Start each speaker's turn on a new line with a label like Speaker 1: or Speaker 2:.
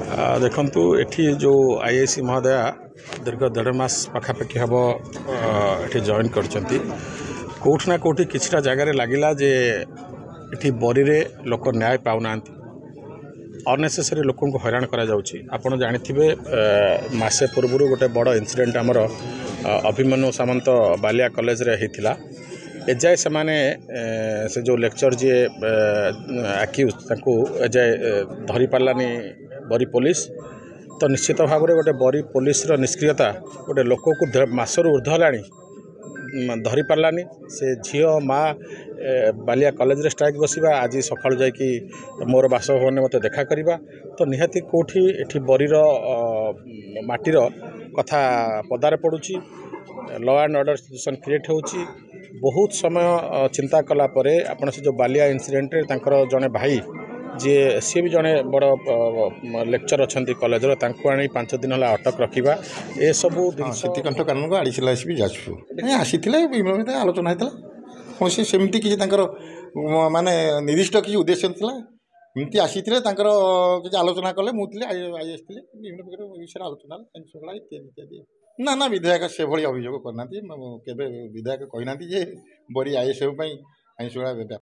Speaker 1: देखु एठी जो आईआईसी महोदया दीर्घ 1.5 मास पाखापाखि हम ये जॉइन करचंती कोठना कोठी किछटा जगार लगिला जे एठी बरी रे लोक न्याय पाउना अननेसेसरी लोक को हैरान करा जाउची। आपण जानिथिबे मासे पूर्व गोटे बड़ इनसीडेंट आमर अभिमन्यु सामंत बालिया कॉलेज रे हेतिला। एजाए से माने से जो लेक्चर जी आक्यूज ताकू एजाए धरी पार्लानी बरी पुलिस। तो निश्चित भाव में गोटे बरी पुलिस निष्क्रियता गोटे लोक को मासरू ऊर्ध है धरी पार्लानी। से झील माँ बालिया कॉलेज रे स्ट्राइक बसवा आज सकाळु जाइकी मोर बासभवन मत देखा करवा। तो निहाती कोठी एठी बरीर माटीर कथा पदार पड़ुची। Law and order situation create होची। बहुत समय चिंता कला परे आपण से जो बालिया इनसीडेंट रे तांकर जने भाई जी सी भी जड़े बड़ लेक्चर अच्छा कॉलेज आनी 5 दिन है अटक रखा ए सबू
Speaker 2: सीतिकंठ कानून को आडिशल एसपी जाजपुर आसी आलोचना होता कौन सेमती किसी माने निर्दिष्ट किसी उद्देश्य था एमती आसी किसी आलोचना कले मुझे आईएस थे विभिन्न प्रकार विषय आलोचना शृंखला इत्यादि इत्यादि ना ना विधायक से भाई अभियोग करना के विधायक कहना जे बरी आईएस आईन शृंखला